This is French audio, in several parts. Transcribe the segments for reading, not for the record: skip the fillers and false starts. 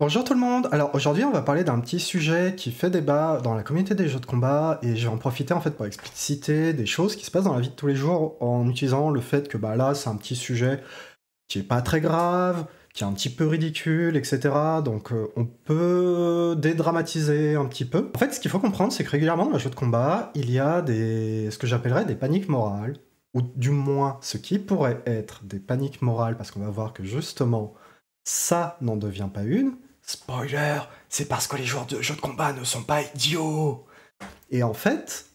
Bonjour tout le monde. Alors aujourd'hui on va parler d'un petit sujet qui fait débat dans la communauté des jeux de combat et je vais en profiter en fait pour expliciter des choses qui se passent dans la vie de tous les jours en utilisant le fait que là c'est un petit sujet qui est pas très grave, qui est un petit peu ridicule, etc. Donc on peut dédramatiser un petit peu. En fait ce qu'il faut comprendre c'est que régulièrement dans les jeux de combat il y a ce que j'appellerais des paniques morales, ou du moins ce qui pourrait être des paniques morales parce qu'on va voir que justement ça n'en devient pas une. Spoiler, c'est parce que les joueurs de jeux de combat ne sont pas idiots. Et en fait,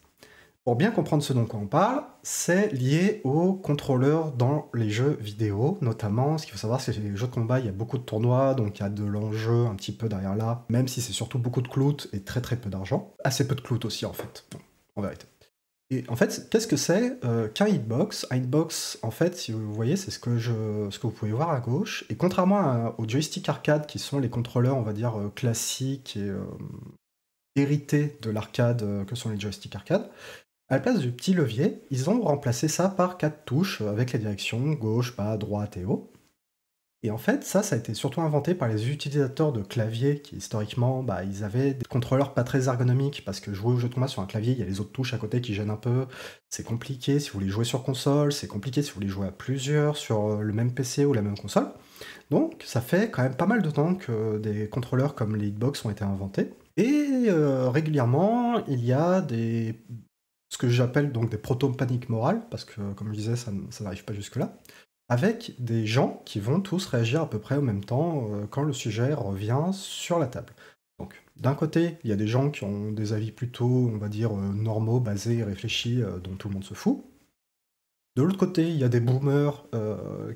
pour bien comprendre ce dont on parle, c'est lié aux contrôleurs dans les jeux vidéo, notamment. Ce qu'il faut savoir, c'est que les jeux de combat, il y a beaucoup de tournois, donc il y a de l'enjeu un petit peu derrière là, même si c'est surtout beaucoup de clout et très très peu d'argent. Assez peu de clout aussi en fait, en vérité. Et en fait, qu'est-ce que c'est qu'un hitbox? Un hitbox, en fait, si vous voyez, c'est ce que vous pouvez voir à gauche. Et contrairement aux joystick arcade, qui sont les contrôleurs, on va dire, classiques et hérités de l'arcade que sont les joystick arcade, à la place du petit levier, ils ont remplacé ça par 4 touches avec les directions gauche, bas, droite et haut. Et en fait, ça a été surtout inventé par les utilisateurs de clavier qui, historiquement, ils avaient des contrôleurs pas très ergonomiques, parce que jouer au jeu de combat sur un clavier, il y a les autres touches à côté qui gênent un peu, c'est compliqué si vous voulez jouer sur console, c'est compliqué si vous voulez jouer à plusieurs sur le même PC ou la même console. Donc ça fait quand même pas mal de temps que des contrôleurs comme les hitbox ont été inventés. Et régulièrement, il y a ce que j'appelle donc des proto-paniques morales, parce que, comme je disais, ça n'arrive pas jusque-là, avec des gens qui vont tous réagir à peu près au même temps quand le sujet revient sur la table. Donc, d'un côté, il y a des gens qui ont des avis plutôt, on va dire, normaux, basés et réfléchis, dont tout le monde se fout. De l'autre côté, il y a des boomers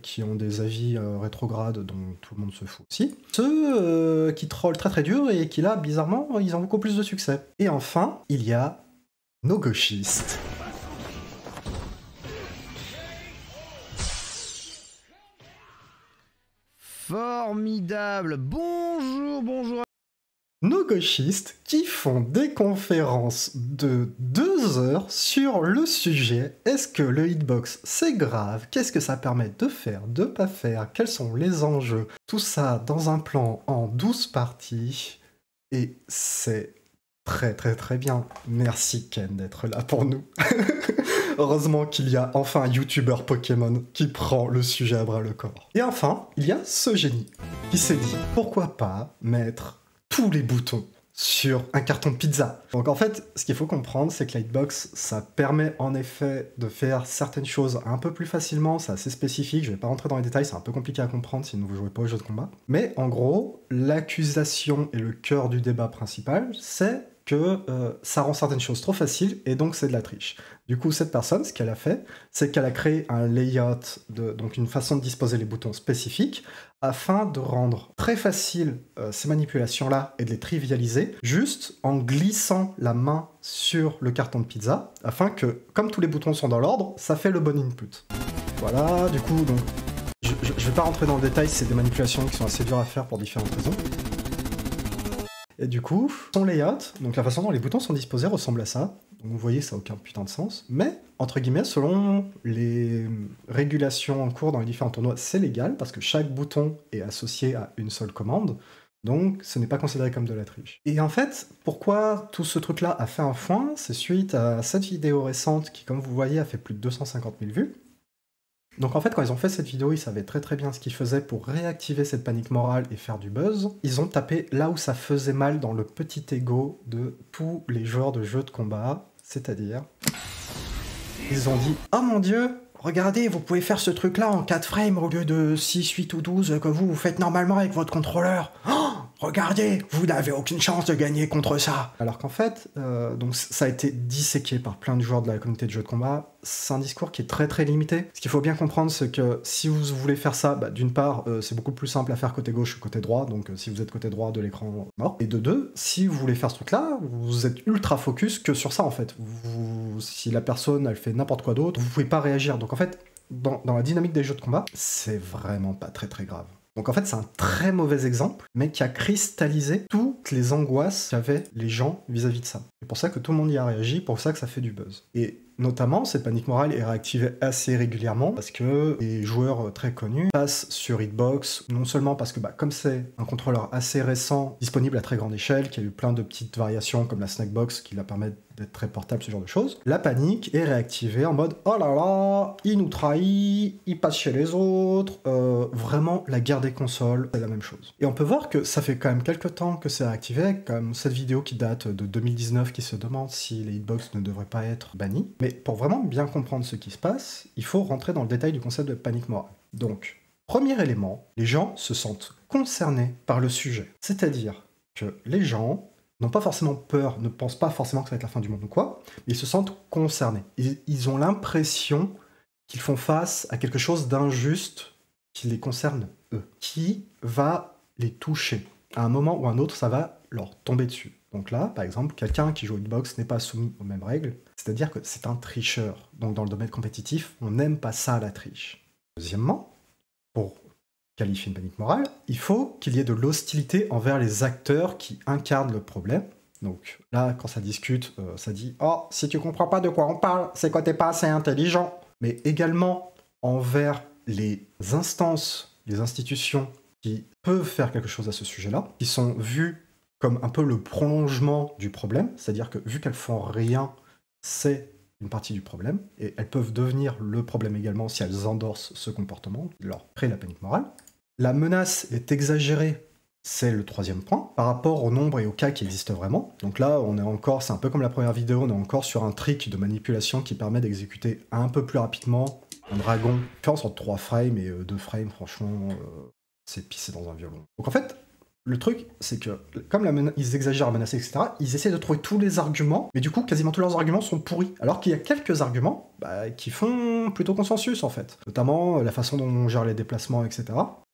qui ont des avis rétrogrades dont tout le monde se fout aussi. Ceux qui trollent très très dur et qui là, bizarrement, ils ont beaucoup plus de succès. Et enfin, il y a nos gauchistes. Formidable. Bonjour. Nos gauchistes qui font des conférences de 2 heures sur le sujet. Est-ce que le hitbox c'est grave? Qu'est-ce que ça permet de faire, de pas faire? Quels sont les enjeux? Tout ça dans un plan en 12 parties. Et c'est très très très bien. Merci Ken d'être là pour nous. Heureusement qu'il y a enfin un youtubeur Pokémon qui prend le sujet à bras le corps. Et enfin, il y a ce génie qui s'est dit pourquoi pas mettre tous les boutons sur un carton de pizza. Donc en fait, ce qu'il faut comprendre, c'est que la hitbox, ça permet en effet de faire certaines choses un peu plus facilement, c'est assez spécifique, je vais pas rentrer dans les détails, c'est un peu compliqué à comprendre si vous ne jouez pas au jeu de combat. Mais en gros, l'accusation et le cœur du débat principal, c'est que ça rend certaines choses trop faciles et donc c'est de la triche. Du coup, cette personne, ce qu'elle a fait, c'est qu'elle a créé un layout, donc une façon de disposer les boutons spécifiques, afin de rendre très facile ces manipulations-là et de les trivialiser, juste en glissant la main sur le carton de pizza, afin que, comme tous les boutons sont dans l'ordre, ça fait le bon input. Voilà, du coup, donc, je vais pas rentrer dans le détail, c'est des manipulations qui sont assez dures à faire pour différentes raisons. Et du coup, son layout, donc la façon dont les boutons sont disposés ressemble à ça. Donc vous voyez, ça n'a aucun putain de sens. Mais, entre guillemets, selon les régulations en cours dans les différents tournois, c'est légal, parce que chaque bouton est associé à une seule commande. Donc ce n'est pas considéré comme de la triche. Et en fait, pourquoi tout ce truc-là a fait un foin? C'est suite à cette vidéo récente qui, comme vous voyez, a fait plus de 250 000 vues. Donc en fait, quand ils ont fait cette vidéo, ils savaient très très bien ce qu'ils faisaient pour réactiver cette panique morale et faire du buzz. Ils ont tapé là où ça faisait mal dans le petit ego de tous les joueurs de jeux de combat, c'est-à-dire... Ils ont dit « Oh mon dieu, regardez, vous pouvez faire ce truc-là en 4 frames au lieu de 6, 8 ou 12 que vous faites normalement avec votre contrôleur. Oh, regardez, vous n'avez aucune chance de gagner contre ça. » Alors qu'en fait, donc ça a été disséqué par plein de joueurs de la communauté de jeux de combat. C'est un discours qui est très très limité. Ce qu'il faut bien comprendre, c'est que si vous voulez faire ça, d'une part, c'est beaucoup plus simple à faire côté gauche que côté droit, donc si vous êtes côté droit de l'écran, mort. Et de deux, si vous voulez faire ce truc-là, vous êtes ultra focus que sur ça en fait. Si la personne, elle fait n'importe quoi d'autre, vous pouvez pas réagir. Donc en fait, dans la dynamique des jeux de combat, c'est vraiment pas très très grave. Donc en fait, c'est un très mauvais exemple, mais qui a cristallisé toutes les angoisses qu'avaient les gens vis-à-vis de ça. C'est pour ça que tout le monde y a réagi, pour ça que ça fait du buzz. Et notamment, cette panique morale est réactivée assez régulièrement parce que les joueurs très connus passent sur Hitbox, non seulement parce que comme c'est un contrôleur assez récent, disponible à très grande échelle, qui a eu plein de petites variations comme la Snackbox qui la permettent d'être très portable, ce genre de choses, la panique est réactivée en mode « Oh là là, il nous trahit, il passe chez les autres », vraiment la guerre des consoles, c'est la même chose. Et on peut voir que ça fait quand même quelques temps que c'est réactivé, comme cette vidéo qui date de 2019 qui se demande si les hitbox ne devraient pas être bannis. Mais pour vraiment bien comprendre ce qui se passe, il faut rentrer dans le détail du concept de panique morale. Donc, premier élément, les gens se sentent concernés par le sujet. C'est-à-dire que les gens n'ont pas forcément peur, ne pensent pas forcément que ça va être la fin du monde ou quoi, mais ils se sentent concernés. Ils ont l'impression qu'ils font face à quelque chose d'injuste qui les concerne eux, qui va les toucher. À un moment ou à un autre, ça va leur tomber dessus. Donc là, par exemple, quelqu'un qui joue au Hitbox n'est pas soumis aux mêmes règles, c'est-à-dire que c'est un tricheur. Donc dans le domaine compétitif, on n'aime pas ça, la triche. Deuxièmement, pour qualifier une panique morale, il faut qu'il y ait de l'hostilité envers les acteurs qui incarnent le problème. Donc là, quand ça discute, ça dit « Oh, si tu comprends pas de quoi on parle, c'est que t'es pas assez intelligent ». Mais également envers les instances, les institutions qui peuvent faire quelque chose à ce sujet-là, qui sont vues comme un peu le prolongement du problème, c'est-à-dire que vu qu'elles font rien, c'est une partie du problème, et elles peuvent devenir le problème également si elles endorsent ce comportement, leur crée la panique morale. La menace est exagérée, c'est le troisième point, par rapport au nombre et aux cas qui existent vraiment. Donc là, on est encore, c'est un peu comme la première vidéo, on est encore sur un trick de manipulation qui permet d'exécuter un peu plus rapidement un dragon. La différence entre 3 frames et 2 frames, franchement, c'est pissé dans un violon. Donc en fait, le truc, c'est que, comme ils exagèrent à menacer, etc., ils essaient de trouver tous les arguments, mais du coup, quasiment tous leurs arguments sont pourris. Alors qu'il y a quelques arguments qui font plutôt consensus, en fait. Notamment la façon dont on gère les déplacements, etc.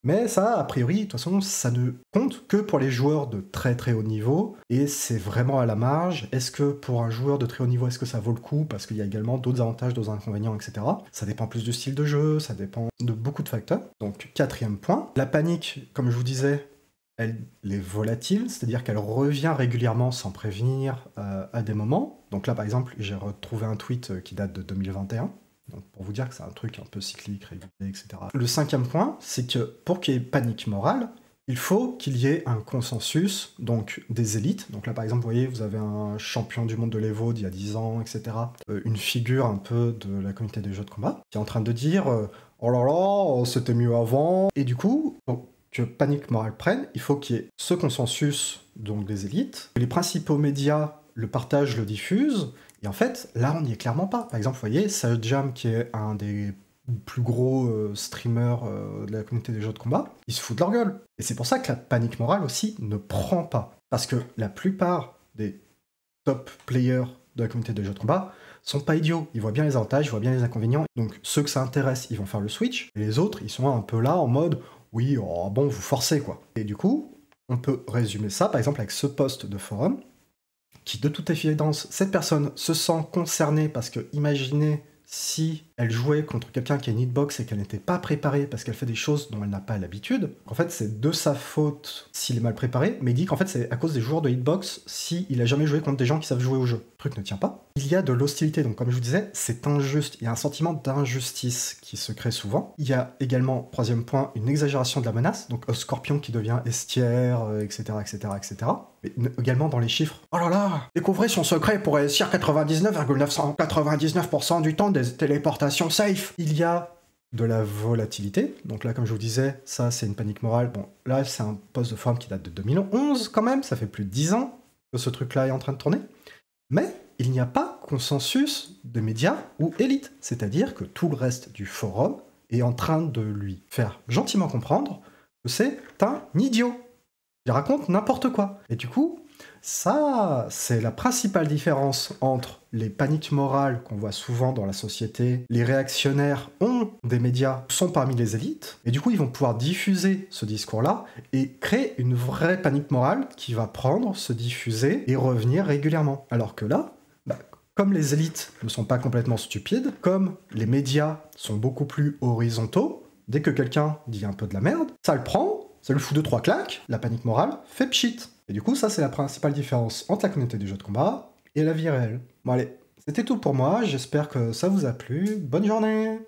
Mais ça, a priori, de toute façon, ça ne compte que pour les joueurs de très très haut niveau, et c'est vraiment à la marge. Est-ce que pour un joueur de très haut niveau, est-ce que ça vaut le coup? Parce qu'il y a également d'autres avantages, d'autres inconvénients, etc. Ça dépend plus du style de jeu, ça dépend de beaucoup de facteurs. Donc, quatrième point, la panique, comme je vous disais, elle est volatile, c'est-à-dire qu'elle revient régulièrement sans prévenir à des moments. Donc là, par exemple, j'ai retrouvé un tweet qui date de 2021, donc pour vous dire que c'est un truc un peu cyclique, régulier, etc. Le cinquième point, c'est que pour qu'il y ait panique morale, il faut qu'il y ait un consensus, donc des élites. Donc là, par exemple, vous voyez, vous avez un champion du monde de l'Evo d'il y a 10 ans, etc. Une figure un peu de la communauté des jeux de combat, qui est en train de dire « Oh là là, c'était mieux avant ». Et du coup, que panique morale prenne, il faut qu'il y ait ce consensus, donc des élites, que les principaux médias le partagent, le diffusent, et en fait, là, on n'y est clairement pas. Par exemple, vous voyez, Sajam, qui est un des plus gros streamers de la communauté des jeux de combat, il se fout de leur gueule. Et c'est pour ça que la panique morale aussi ne prend pas. Parce que la plupart des top players de la communauté des jeux de combat sont pas idiots. Ils voient bien les avantages, ils voient bien les inconvénients. Donc ceux que ça intéresse, ils vont faire le switch. Et les autres, ils sont un peu là en mode « Oui, oh, bon, vous forcez, quoi ». Et du coup, on peut résumer ça, par exemple, avec ce post de forum, qui, de toute évidence, cette personne se sent concernée parce que, imaginez si elle jouait contre quelqu'un qui a une hitbox et qu'elle n'était pas préparée parce qu'elle fait des choses dont elle n'a pas l'habitude. En fait, c'est de sa faute s'il est mal préparé, mais il dit qu'en fait, c'est à cause des joueurs de hitbox s'il a jamais joué contre des gens qui savent jouer au jeu. Le truc ne tient pas. Il y a de l'hostilité, donc comme je vous disais, c'est injuste. Il y a un sentiment d'injustice qui se crée souvent. Il y a également, troisième point, une exagération de la menace, donc un scorpion qui devient estière, etc., etc., etc. Mais également dans les chiffres. Oh là là, découvrez son secret pour réussir 99,999% du temps des téléportations safe. Il y a de la volatilité. Donc là, comme je vous disais, ça, c'est une panique morale. Bon, là, c'est un post de forum qui date de 2011 quand même. Ça fait plus de 10 ans que ce truc-là est en train de tourner. Mais il n'y a pas consensus de médias ou élites. C'est-à-dire que tout le reste du forum est en train de lui faire gentiment comprendre que c'est un idiot. Il raconte n'importe quoi. Et du coup, ça, c'est la principale différence entre les paniques morales qu'on voit souvent dans la société. Les réactionnaires ont des médias, sont parmi les élites, et du coup, ils vont pouvoir diffuser ce discours-là et créer une vraie panique morale qui va prendre, se diffuser et revenir régulièrement. Alors que là, comme les élites ne sont pas complètement stupides, comme les médias sont beaucoup plus horizontaux, dès que quelqu'un dit un peu de la merde, ça le prend, ça lui fout 2-3 claques, la panique morale fait pchit. Et du coup, ça, c'est la principale différence entre la communauté des jeux de combat et la vie réelle. Bon, allez, C'était tout pour moi, j'espère que ça vous a plu. Bonne journée!